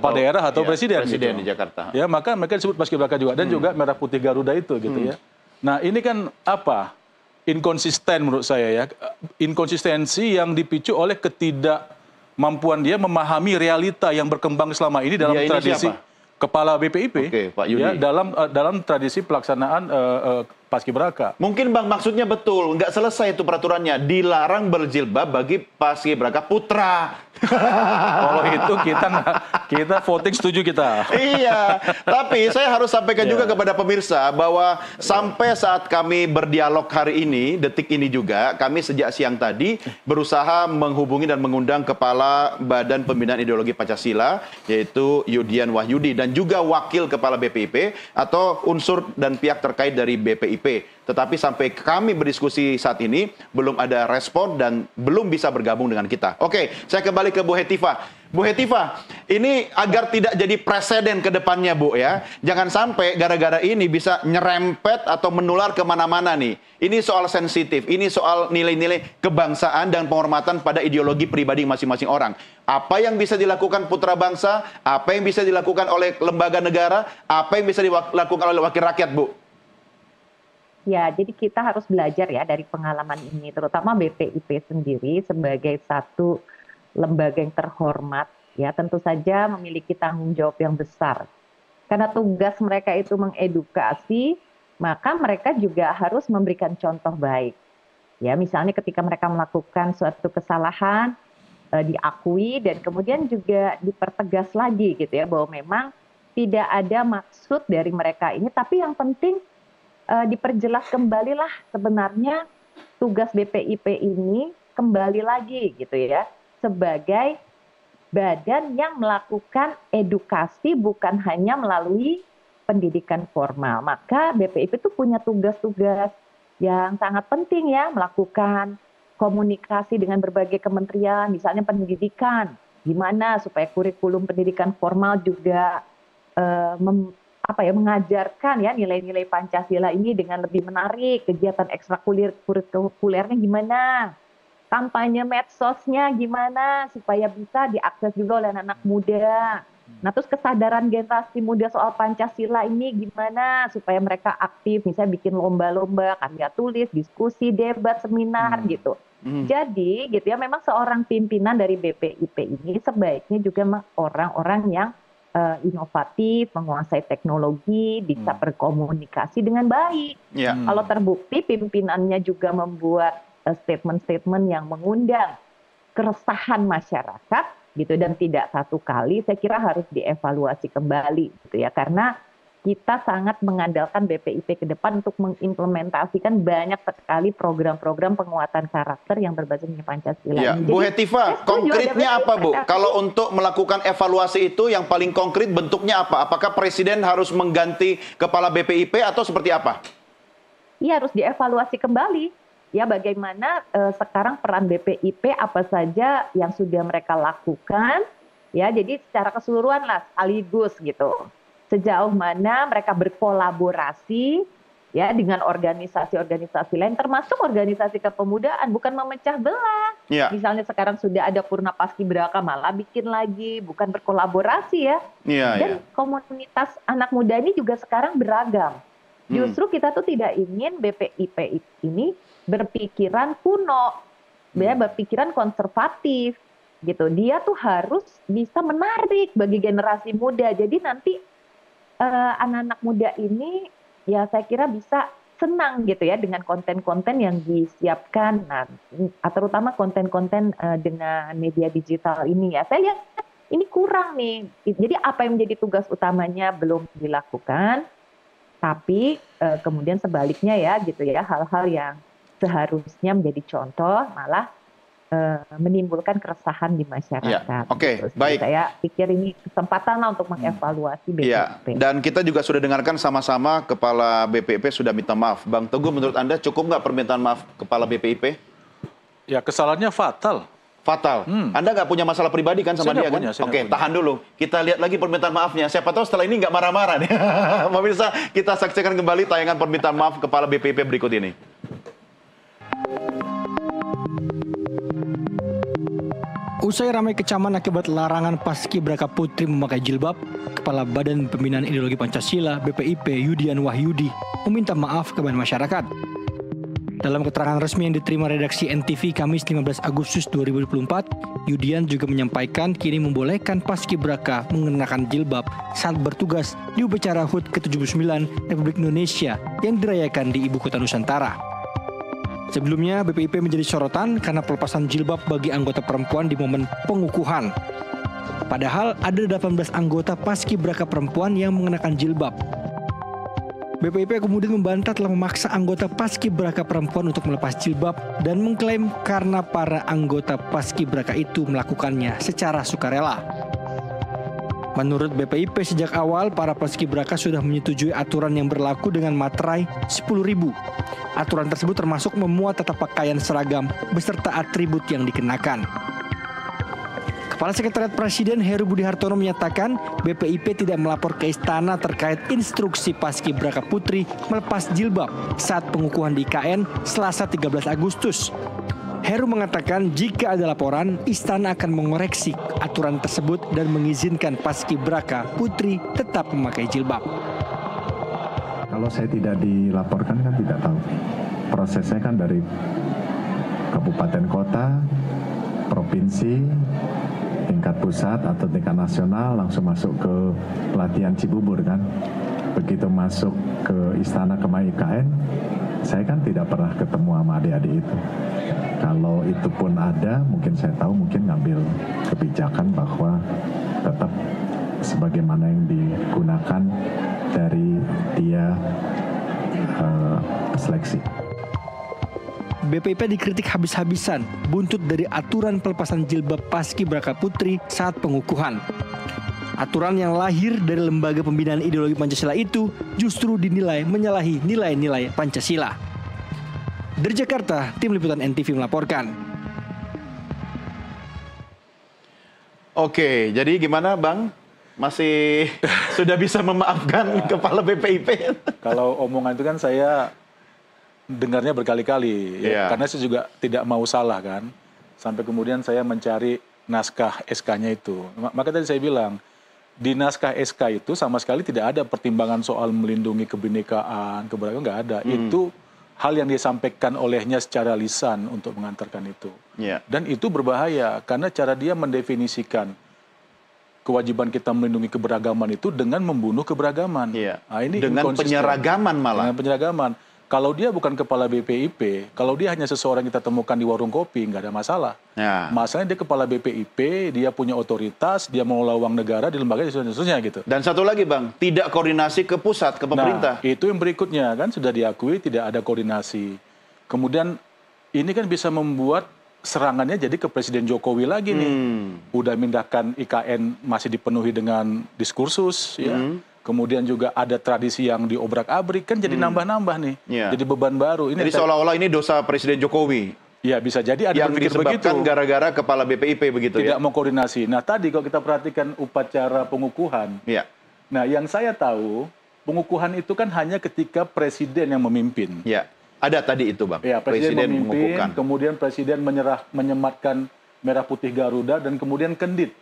atau presiden gitu. Di Jakarta. Ya, maka mereka disebut Paskibraka juga, dan juga Merah Putih Garuda itu gitu ya. Nah, ini kan apa? Inkonsisten menurut saya ya. Inkonsistensi yang dipicu oleh ketidakmampuan dia memahami realita yang berkembang selama ini dalam tradisi Kepala BPIP Pak Yudi. Ya, dalam tradisi pelaksanaan Paskibraka. Mungkin Bang maksudnya betul, nggak selesai itu peraturannya, dilarang berjilbab bagi Paskibraka Putra. Kalau itu kita voting setuju kita. Iya, tapi saya harus sampaikan juga kepada pemirsa bahwa sampai saat kami berdialog hari ini, detik ini juga, kami sejak siang tadi berusaha menghubungi dan mengundang Kepala Badan Pembinaan Ideologi Pancasila, yaitu Yudian Wahyudi, dan juga Wakil Kepala BPIP atau unsur dan pihak terkait dari BPIP. Tetapi sampai kami berdiskusi saat ini, belum ada respon dan belum bisa bergabung dengan kita. Oke, saya kembali ke Bu Hetifah. Bu Hetifah, ini agar tidak jadi presiden ke depannya, Bu, ya. Jangan sampai gara-gara ini bisa nyerempet atau menular kemana-mana nih. Ini soal sensitif, ini soal nilai-nilai kebangsaan dan penghormatan pada ideologi pribadi masing-masing orang. Apa yang bisa dilakukan putra bangsa, apa yang bisa dilakukan oleh lembaga negara, apa yang bisa dilakukan oleh wakil rakyat, Bu? Ya, jadi kita harus belajar ya dari pengalaman ini, terutama BPIP sendiri sebagai satu lembaga yang terhormat, ya tentu saja memiliki tanggung jawab yang besar karena tugas mereka itu mengedukasi, maka mereka juga harus memberikan contoh baik. Ya, misalnya ketika mereka melakukan suatu kesalahan, diakui dan kemudian juga dipertegas lagi gitu ya, bahwa memang tidak ada maksud dari mereka ini, tapi yang penting diperjelas kembalilah sebenarnya tugas BPIP ini kembali lagi gitu ya, sebagai badan yang melakukan edukasi bukan hanya melalui pendidikan formal. Maka BPIP itu punya tugas-tugas yang sangat penting ya, melakukan komunikasi dengan berbagai kementerian, misalnya pendidikan, gimana supaya kurikulum pendidikan formal juga mengajarkan ya nilai-nilai Pancasila ini dengan lebih menarik, kegiatan ekstrakurikulernya gimana, kampanye medsosnya gimana supaya bisa diakses juga oleh anak muda. Nah, terus kesadaran generasi muda soal Pancasila ini gimana supaya mereka aktif, misalnya bikin lomba-lomba, karya tulis, diskusi, debat, seminar gitu. Jadi gitu ya, memang seorang pimpinan dari BPIP ini sebaiknya juga orang-orang yang inovatif, menguasai teknologi, bisa berkomunikasi dengan baik. Kalau terbukti pimpinannya juga membuat statement-statement yang mengundang keresahan masyarakat gitu dan tidak satu kali, saya kira harus dievaluasi kembali gitu ya, karena kita sangat mengandalkan BPIP ke depan untuk mengimplementasikan banyak sekali program-program penguatan karakter yang berbasis Pancasila. Ya, Bu Hetifah, konkretnya apa Bu? Kalau untuk melakukan evaluasi itu yang paling konkret bentuknya apa? Apakah Presiden harus mengganti kepala BPIP atau seperti apa? Iya, harus dievaluasi kembali. Ya, bagaimana sekarang peran BPIP apa saja yang sudah mereka lakukan? Ya, jadi secara keseluruhan lah, sekaligus gitu. Sejauh mana mereka berkolaborasi ya dengan organisasi-organisasi lain, termasuk organisasi kepemudaan, bukan memecah belah. Ya. Misalnya sekarang sudah ada Purna Paskibraka, malah bikin lagi, bukan berkolaborasi ya. Dan komunitas anak muda ini juga sekarang beragam. Justru kita tuh tidak ingin BPIP ini berpikiran kuno, ya, berpikiran konservatif gitu. Dia tuh harus bisa menarik bagi generasi muda. Jadi nanti anak-anak muda ini ya saya kira bisa senang gitu ya dengan konten-konten yang disiapkan, nah, terutama konten-konten dengan media digital ini ya. Saya lihat ini kurang nih. Jadi apa yang menjadi tugas utamanya belum dilakukan, tapi kemudian sebaliknya ya gitu ya, hal-hal yang seharusnya menjadi contoh malah menimbulkan keresahan di masyarakat. Oke, baik. Saya pikir ini kesempatan lah untuk mengevaluasi BPIP. Ya, dan kita juga sudah dengarkan sama-sama Kepala BPIP sudah minta maaf. Bang Teguh, menurut Anda cukup nggak permintaan maaf Kepala BPIP? Ya, kesalahannya fatal. Fatal. Anda nggak punya masalah pribadi kan sama dia kan? Oke, tahan dulu. Kita lihat lagi permintaan maafnya. Siapa tahu setelah ini nggak marah-marah nih. Pemirsa, kita saksikan kembali tayangan permintaan maaf Kepala BPIP berikut ini. Usai ramai kecaman akibat larangan Paskibraka Putri memakai jilbab, Kepala Badan Pembinaan Ideologi Pancasila BPIP Yudian Wahyudi meminta maaf kepada masyarakat. Dalam keterangan resmi yang diterima redaksi NTV Kamis 15 Agustus 2024, Yudian juga menyampaikan kini membolehkan Paskibraka mengenakan jilbab saat bertugas di upacara HUT ke-79 Republik Indonesia yang dirayakan di Ibu Kota Nusantara. Sebelumnya, BPIP menjadi sorotan karena pelepasan jilbab bagi anggota perempuan di momen pengukuhan. Padahal ada 18 anggota Paskibraka perempuan yang mengenakan jilbab. BPIP kemudian membantah telah memaksa anggota Paskibraka perempuan untuk melepas jilbab dan mengklaim karena para anggota Paskibraka itu melakukannya secara sukarela. Menurut BPIP sejak awal, para Paskibraka sudah menyetujui aturan yang berlaku dengan materai 10.000. Aturan tersebut termasuk memuat tata pakaian seragam beserta atribut yang dikenakan. Kepala Sekretariat Presiden Heru Budi Hartono menyatakan BPIP tidak melapor ke istana terkait instruksi Paskibraka Putri melepas jilbab saat pengukuhan di IKN Selasa 13 Agustus. Heru mengatakan jika ada laporan, istana akan mengoreksi aturan tersebut dan mengizinkan Paskibraka Putri tetap memakai jilbab. Kalau saya tidak dilaporkan kan tidak tahu. Prosesnya kan dari kabupaten kota, provinsi, tingkat pusat atau tingkat nasional langsung masuk ke pelatihan Cibubur kan. Begitu masuk ke Istana Kemah IKN, saya kan tidak pernah ketemu sama adik-adik itu. Kalau itu pun ada, mungkin saya tahu, mungkin ngambil kebijakan bahwa tetap sebagaimana yang digunakan dari dia seleksi. BPIP dikritik habis-habisan buntut dari aturan pelepasan jilbab paskibraka putri saat pengukuhan. Aturan yang lahir dari Lembaga Pembinaan Ideologi Pancasila itu justru dinilai menyalahi nilai-nilai Pancasila. Dari Jakarta, tim liputan NTV melaporkan. Oke, jadi gimana Bang? Masih sudah bisa memaafkan kepala BPIP? Kalau omongan itu kan saya dengarnya berkali-kali, ya, karena saya juga tidak mau salah kan. Sampai kemudian saya mencari naskah SK-nya itu. Maka tadi saya bilang, di naskah SK itu sama sekali tidak ada pertimbangan soal melindungi kebinekaan, keberagaman, nggak ada. Itu hal yang disampaikan olehnya secara lisan untuk mengantarkan itu. Dan itu berbahaya karena cara dia mendefinisikan kewajiban kita melindungi keberagaman itu dengan membunuh keberagaman. Nah, ini dengan penyeragaman malah. Dengan penyeragaman. Kalau dia bukan kepala BPIP, kalau dia hanya seseorang kita temukan di warung kopi, nggak ada masalah. Masalahnya dia kepala BPIP, dia punya otoritas, dia mengelola uang negara di lembaga dan seterusnya gitu. Dan satu lagi Bang, tidak koordinasi ke pusat, ke pemerintah. Nah, itu yang berikutnya kan sudah diakui tidak ada koordinasi. Kemudian ini kan bisa membuat serangannya jadi ke Presiden Jokowi lagi nih. Udah mindahkan IKN masih dipenuhi dengan diskursus, ya. Kemudian juga ada tradisi yang diobrak-abrik, kan jadi nambah-nambah nih. Jadi beban baru. Ini jadi seolah-olah ini dosa Presiden Jokowi. Ya bisa jadi ada yang berpikir disebabkan begitu. Gara-gara kepala BPIP begitu tidak mau koordinasi. Nah tadi kalau kita perhatikan upacara pengukuhan. Nah yang saya tahu, pengukuhan itu kan hanya ketika Presiden yang memimpin. Ada tadi itu Bang. Presiden memimpin, kemudian Presiden menyematkan merah putih Garuda dan kemudian kendit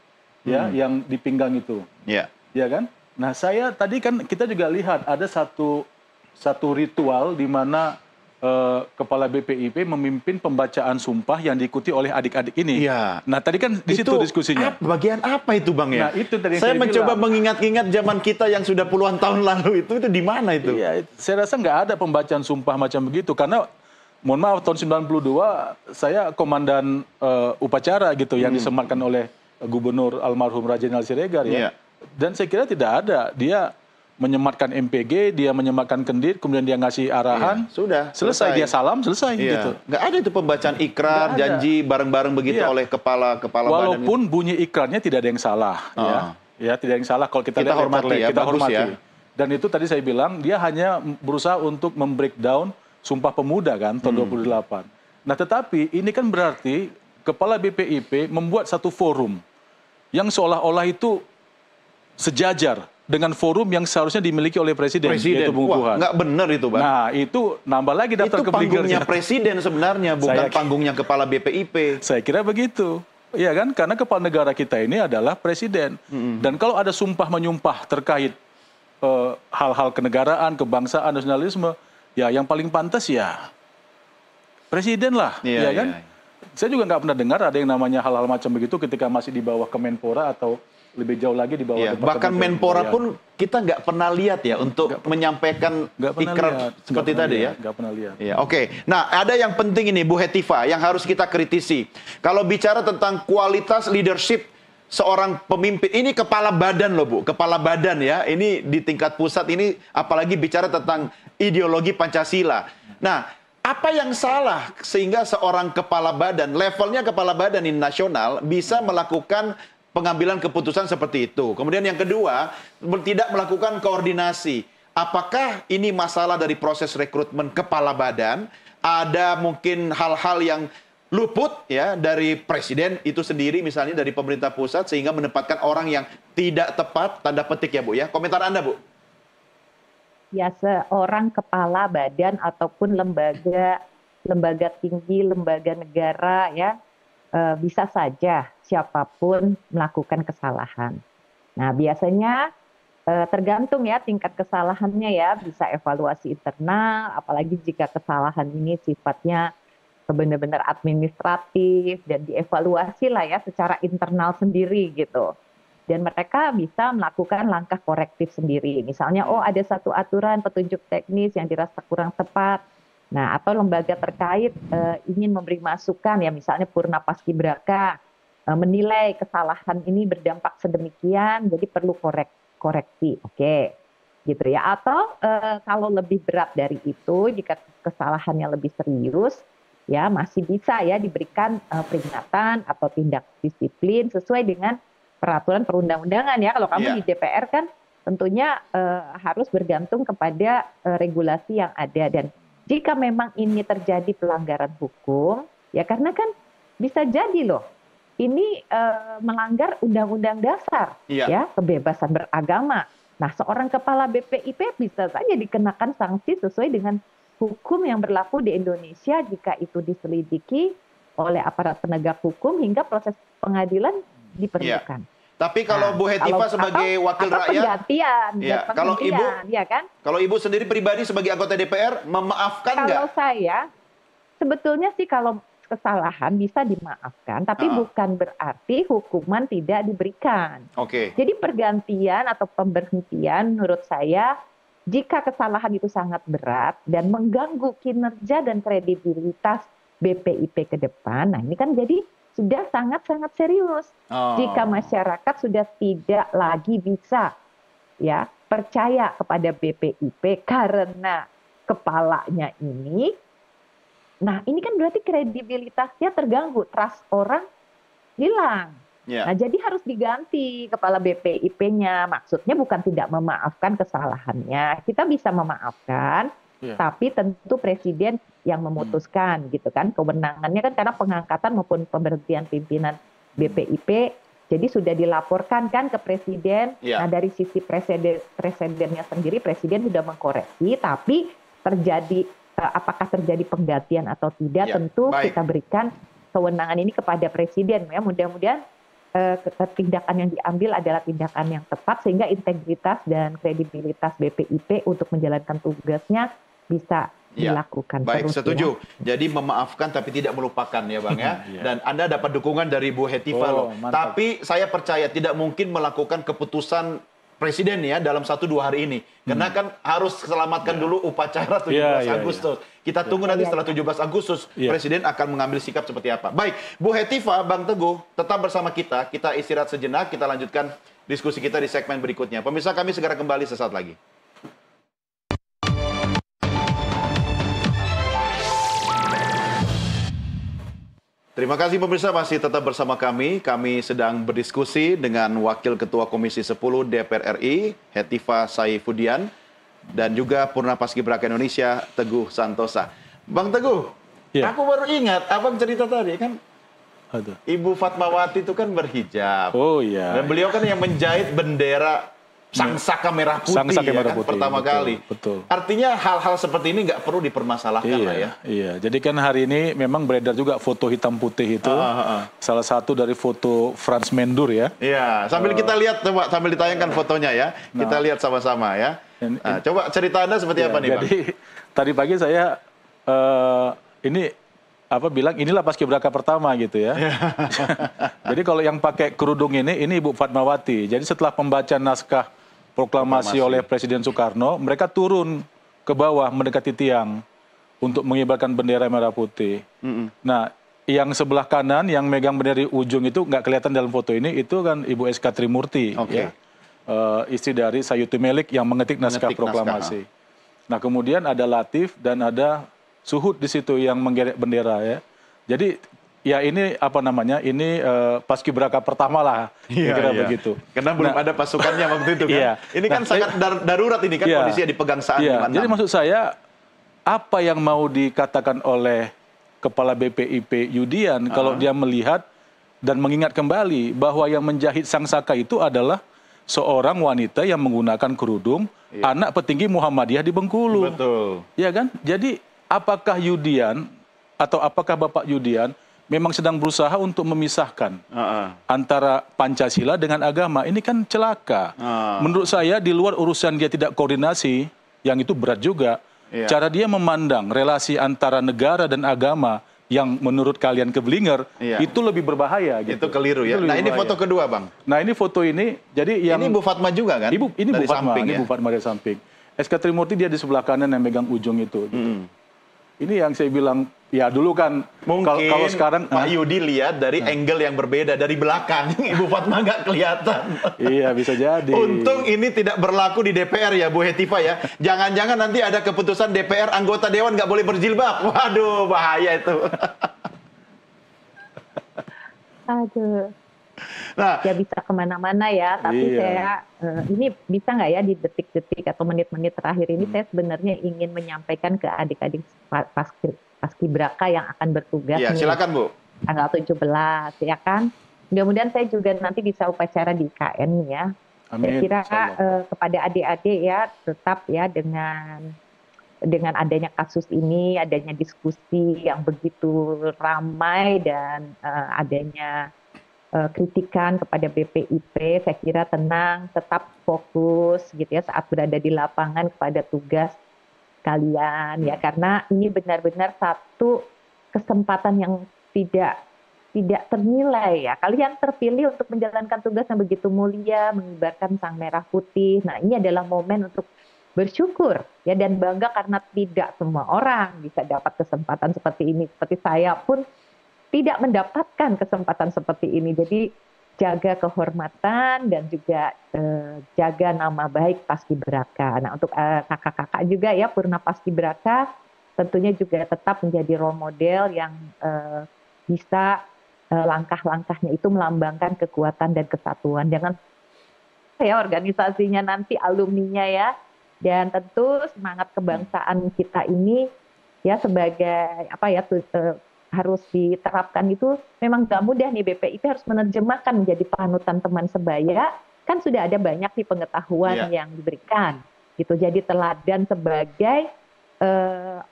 yang di pinggang itu. Ya kan? Nah saya tadi kan kita juga lihat ada satu ritual di mana kepala BPIP memimpin pembacaan sumpah yang diikuti oleh adik-adik ini. Nah tadi kan di situ diskusinya. Bagian apa itu Bang ya? Nah itu tadi saya mencoba mengingat-ingat zaman kita yang sudah puluhan tahun lalu itu di mana itu? Saya rasa nggak ada pembacaan sumpah macam begitu karena mohon maaf tahun 92 saya komandan upacara gitu yang disematkan oleh Gubernur almarhum Raja Jenderal Siregar ya. Dan saya kira tidak ada. Dia menyematkan MPG, dia menyematkan kendit, kemudian dia ngasih arahan. Sudah. Selesai. Dia salam, selesai. Gitu. Nggak ada itu pembacaan ikrar, janji bareng-bareng begitu oleh kepala walaupun badan bunyi ikrarnya tidak ada yang salah. Ya, tidak ada yang salah kalau kita lihat hormati ya, kita hormati. Dan itu tadi saya bilang, dia hanya berusaha untuk membreakdown Sumpah Pemuda kan, tahun 28. Nah tetapi ini kan berarti kepala BPIP membuat satu forum yang seolah-olah itu sejajar dengan forum yang seharusnya dimiliki oleh Presiden. Yaitu pengukuhan. Nggak benar itu Bang. Nah itu nambah lagi daftar itu panggungnya Presiden sebenarnya, bukan panggungnya kepala BPIP. Saya kira begitu. Iya kan, karena kepala negara kita ini adalah Presiden. Dan kalau ada sumpah menyumpah terkait hal-hal kenegaraan, kebangsaan, nasionalisme, ya yang paling pantas ya Presiden lah, ya kan? Saya juga nggak pernah dengar ada yang namanya hal-hal macam begitu ketika masih di bawah Kemenpora atau lebih jauh lagi di bawah bahkan Menpora pun kita nggak pernah lihat ya untuk menyampaikan ikrar seperti tadi ya. Nggak pernah lihat. Oke. Nah ada yang penting ini Bu Hetiva yang harus kita kritisi. Kalau bicara tentang kualitas leadership seorang pemimpin, ini kepala badan loh Bu, kepala badan ya. Ini di tingkat pusat ini apalagi bicara tentang ideologi Pancasila. Nah apa yang salah sehingga seorang kepala badan, levelnya kepala badan ini nasional bisa melakukan pengambilan keputusan seperti itu. Kemudian yang kedua, tidak melakukan koordinasi. Apakah ini masalah dari proses rekrutmen kepala badan? Ada mungkin hal-hal yang luput ya dari Presiden itu sendiri, misalnya dari pemerintah pusat, sehingga menempatkan orang yang tidak tepat, tanda petik ya Bu ya. Komentar Anda Bu. Ya seorang kepala badan ataupun lembaga tinggi, lembaga negara ya, bisa saja siapapun melakukan kesalahan. Nah, biasanya tergantung ya tingkat kesalahannya ya, bisa evaluasi internal, apalagi jika kesalahan ini sifatnya benar-benar administratif dan dievaluasi lah ya secara internal sendiri gitu. Dan mereka bisa melakukan langkah korektif sendiri. Misalnya, oh ada satu aturan petunjuk teknis yang dirasa kurang tepat. Nah, atau lembaga terkait ingin memberi masukan ya, misalnya Purna Paskibraka menilai kesalahan ini berdampak sedemikian, jadi perlu koreksi. Oke, gitu ya. Atau kalau lebih berat dari itu, jika kesalahannya lebih serius, ya masih bisa ya diberikan peringatan atau tindak disiplin sesuai dengan peraturan perundang-undangan ya. Kalau kamu di DPR kan tentunya harus bergantung kepada regulasi yang ada. Dan jika memang ini terjadi pelanggaran hukum, ya karena kan bisa jadi loh, ini melanggar Undang-Undang Dasar, ya kebebasan beragama. Nah, seorang kepala BPIP bisa saja dikenakan sanksi sesuai dengan hukum yang berlaku di Indonesia jika itu diselidiki oleh aparat penegak hukum hingga proses pengadilan diperlukan. Tapi kalau Bu Hetifah sebagai wakil rakyat, kalau Ibu, ya kan? Kalau Ibu sendiri pribadi sebagai anggota DPR memaafkan nggak? Kalau saya, sebetulnya sih kalau kesalahan bisa dimaafkan, tapi bukan berarti hukuman tidak diberikan. Jadi pergantian atau pemberhentian menurut saya, jika kesalahan itu sangat berat dan mengganggu kinerja dan kredibilitas BPIP ke depan, nah ini kan jadi sudah sangat-sangat serius. Jika masyarakat sudah tidak lagi bisa ya percaya kepada BPIP karena kepalanya ini, nah ini kan berarti kredibilitasnya terganggu, trust orang hilang. Nah jadi harus diganti kepala BPIP-nya. Maksudnya bukan tidak memaafkan kesalahannya, kita bisa memaafkan, tapi tentu presiden yang memutuskan gitu kan, kewenangannya kan karena pengangkatan maupun pemberhentian pimpinan BPIP jadi sudah dilaporkan kan ke presiden. Nah dari sisi presidennya sendiri, presiden sudah mengkoreksi, tapi terjadi apakah terjadi penggantian atau tidak, tentu kita berikan kewenangan ini kepada presiden ya. Mudah-mudahan tindakan yang diambil adalah tindakan yang tepat sehingga integritas dan kredibilitas BPIP untuk menjalankan tugasnya bisa dilakukan. Baik, setuju. Jadi memaafkan tapi tidak melupakan ya Bang ya. Dan Anda dapat dukungan dari Bu Hetifah loh. Tapi saya percaya tidak mungkin melakukan keputusan presiden ya dalam 1-2 hari ini. Karena kan harus selamatkan dulu upacara 17 Agustus. Kita tunggu nanti setelah 17 Agustus presiden akan mengambil sikap seperti apa. Baik, Bu Hetifah, Bang Teguh, tetap bersama kita. Kita istirahat sejenak, kita lanjutkan diskusi kita di segmen berikutnya. Pemirsa, kami segera kembali sesaat lagi. Terima kasih pemirsa masih tetap bersama kami. Kami sedang berdiskusi dengan Wakil Ketua Komisi 10 DPR RI, Hetifah Saifudian, dan juga Purna Paskibraka Indonesia, Teguh Santosa. Bang Teguh, aku baru ingat, abang cerita tadi kan, Ibu Fatmawati itu kan berhijab. Dan beliau kan yang menjahit bendera Sangsaka Merah Putih, pertama kali. Betul. Artinya hal-hal seperti ini nggak perlu dipermasalahkan lah ya. Iya, jadi kan hari ini memang beredar juga foto hitam putih itu. Salah satu dari foto Frans Mendur ya. Iya, sambil kita lihat, coba sambil ditayangkan fotonya ya. Kita lihat sama-sama ya. Coba cerita Anda seperti apa nih Bang? Jadi tadi pagi saya bilang inilah Paskibraka pertama gitu ya. Jadi kalau yang pakai kerudung ini Ibu Fatmawati. Jadi setelah pembacaan naskah proklamasi oleh Presiden Soekarno, mereka turun ke bawah mendekati tiang untuk mengibarkan bendera merah putih. Nah, yang sebelah kanan yang megang bendera di ujung itu nggak kelihatan dalam foto ini, itu kan Ibu S.K. Trimurti, istri dari Sayuti Melik yang mengetik naskah proklamasi. Nah, kemudian ada Latif dan ada Suhud di situ yang menggerek bendera ya. Jadi ya ini ini Paskibraka pertama lah, kira-kira begitu. Karena belum ada pasukannya waktu itu kan. Ini kan sangat darurat ini kan kondisinya dipegang saat di mana. Jadi maksud saya apa yang mau dikatakan oleh Kepala BPIP Yudian kalau dia melihat dan mengingat kembali bahwa yang menjahit Sangsaka itu adalah seorang wanita yang menggunakan kerudung, anak petinggi Muhammadiyah di Bengkulu. Betul. Ya kan? Jadi apakah Yudian atau apakah Bapak Yudian memang sedang berusaha untuk memisahkan antara Pancasila dengan agama? Ini kan celaka. Menurut saya di luar urusan dia tidak koordinasi, yang itu berat juga. Cara dia memandang relasi antara negara dan agama yang menurut kalian keblinger, itu lebih berbahaya. Gitu. Itu keliru ya. Nah ini foto kedua Bang. Nah ini foto ini, jadi yang... Ini Bu Fatma juga kan? Ini Bu Fatma, ini Bu Fatma dari samping. SK Trimurti dia di sebelah kanan yang megang ujung itu. Gitu. Ini yang saya bilang, ya dulu kan, mungkin kalau sekarang Pak Yudi lihat dari angle yang berbeda, dari belakang. Ibu Fatma nggak kelihatan. Iya, bisa jadi. Untung ini tidak berlaku di DPR ya, Bu Hetifah ya. Jangan-jangan nanti ada keputusan DPR anggota Dewan nggak boleh berjilbab. Waduh, bahaya itu. Aduh. Nah, ya bisa kemana-mana ya, tapi saya ini bisa nggak ya di detik-detik atau menit-menit terakhir ini saya sebenarnya ingin menyampaikan ke adik-adik Paskibraka yang akan bertugas. Iya, silakan Bu. Tanggal 17 ya kan. Mudah-mudahan saya juga nanti bisa upacara di IKN ya. Amin. Saya kira kepada adik-adik ya tetap ya dengan adanya kasus ini, adanya diskusi yang begitu ramai dan adanya kritikan kepada BPIP, saya kira tenang, tetap fokus gitu ya saat berada di lapangan kepada tugas kalian ya, karena ini benar-benar satu kesempatan yang tidak ternilai ya. Kalian terpilih untuk menjalankan tugas yang begitu mulia, mengibarkan sang merah putih. Nah, ini adalah momen untuk bersyukur ya dan bangga karena tidak semua orang bisa dapat kesempatan seperti ini. Seperti saya pun tidak mendapatkan kesempatan seperti ini. Jadi jaga kehormatan dan juga jaga nama baik Paskibraka. Nah untuk kakak-kakak juga ya Purna Paskibraka tentunya juga tetap menjadi role model yang bisa langkah-langkahnya itu melambangkan kekuatan dan kesatuan. Jangan ya organisasinya nanti alumninya ya. Dan tentu semangat kebangsaan kita ini ya sebagai apa ya harus diterapkan itu memang nggak mudah nih. BPIP harus menerjemahkan menjadi panutan teman sebaya, kan sudah ada banyak nih pengetahuan yang diberikan gitu, jadi teladan sebagai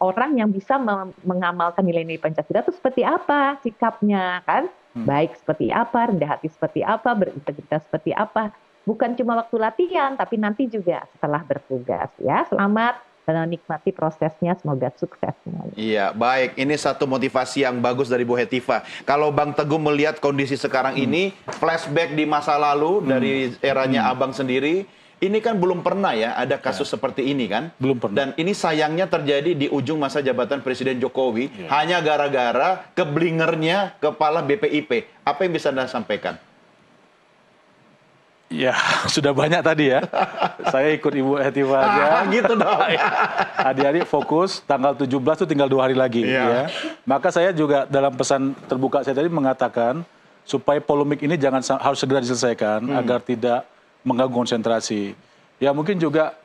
orang yang bisa mengamalkan nilai-nilai Pancasila itu seperti apa sikapnya kan, baik seperti apa, rendah hati seperti apa, berintegritas seperti apa, bukan cuma waktu latihan tapi nanti juga setelah bertugas ya. Selamat menikmati prosesnya, semoga sukses semuanya. Iya, baik. Ini satu motivasi yang bagus dari Bu Hetifah. Kalau Bang Teguh melihat kondisi sekarang ini, flashback di masa lalu dari eranya Abang sendiri, ini kan belum pernah ya ada kasus seperti ini kan? Belum pernah. Dan ini sayangnya terjadi di ujung masa jabatan Presiden Jokowi, hanya gara-gara keblingernya kepala BPIP. Apa yang bisa Anda sampaikan? Ya, sudah banyak tadi ya. Saya ikut Ibu Hetifah aja. Gitu dong. Adik-adik fokus, tanggal 17 itu tinggal 2 hari lagi. Ya. Maka saya juga dalam pesan terbuka saya tadi mengatakan, supaya polemik ini harus segera diselesaikan, agar tidak mengganggu konsentrasi. Ya mungkin juga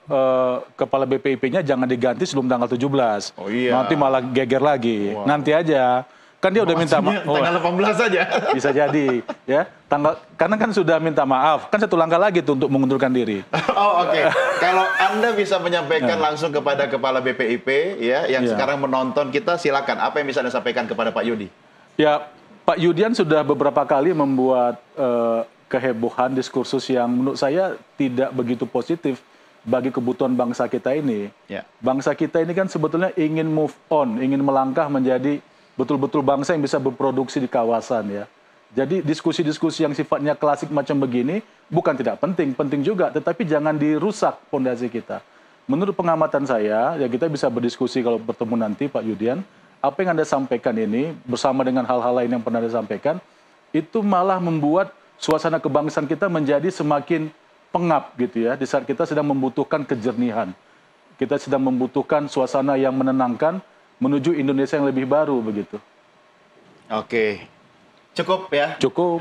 kepala BPIP-nya jangan diganti sebelum tanggal 17. Oh, iya. Nanti malah geger lagi. Wow. Nanti aja. Kan dia udah minta maaf. Tanggal 18 saja. Bisa jadi, ya. Karena kan sudah minta maaf, kan satu langkah lagi tuh untuk mengundurkan diri. Oh oke. Kalau Anda bisa menyampaikan langsung kepada Kepala BPIP, ya, yang sekarang menonton kita, silakan. Apa yang bisa Anda sampaikan kepada Pak Yudi? Ya, Pak Yudian sudah beberapa kali membuat kehebohan, diskursus yang menurut saya tidak begitu positif bagi kebutuhan bangsa kita ini. Bangsa kita ini kan sebetulnya ingin move on, ingin melangkah menjadi betul-betul bangsa yang bisa berproduksi di kawasan ya. Jadi diskusi-diskusi yang sifatnya klasik macam begini bukan tidak penting, penting juga, tetapi jangan dirusak fondasi kita. Menurut pengamatan saya, ya kita bisa berdiskusi kalau bertemu nanti Pak Yudian, apa yang Anda sampaikan ini bersama dengan hal-hal lain yang pernah Anda sampaikan, itu malah membuat suasana kebangsaan kita menjadi semakin pengap gitu ya, di saat kita sedang membutuhkan kejernihan. Kita sedang membutuhkan suasana yang menenangkan, menuju Indonesia yang lebih baru begitu. Oke. Cukup ya? Cukup.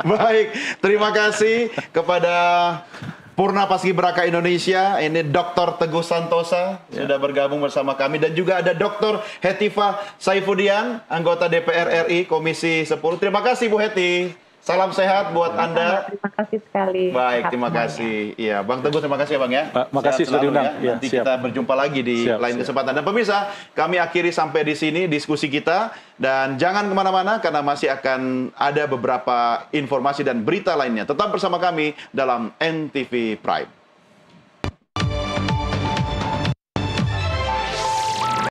Baik, terima kasih kepada Purna Paskibraka Indonesia, ini Dr. Teguh Santosa sudah bergabung bersama kami, dan juga ada Dr. Hetifah Saifudian, anggota DPR RI Komisi 10. Terima kasih Bu Heti. Salam sehat buat Anda. Terima kasih sekali. Baik, terima kasih. Iya, Bang Teguh, terima kasih ya Bang ya. Terima kasih sudah diundang. Ya. Nanti kita berjumpa lagi di lain kesempatan. Dan pemirsa, kami akhiri sampai di sini diskusi kita. Dan jangan kemana-mana karena masih akan ada beberapa informasi dan berita lainnya. Tetap bersama kami dalam NTV Prime.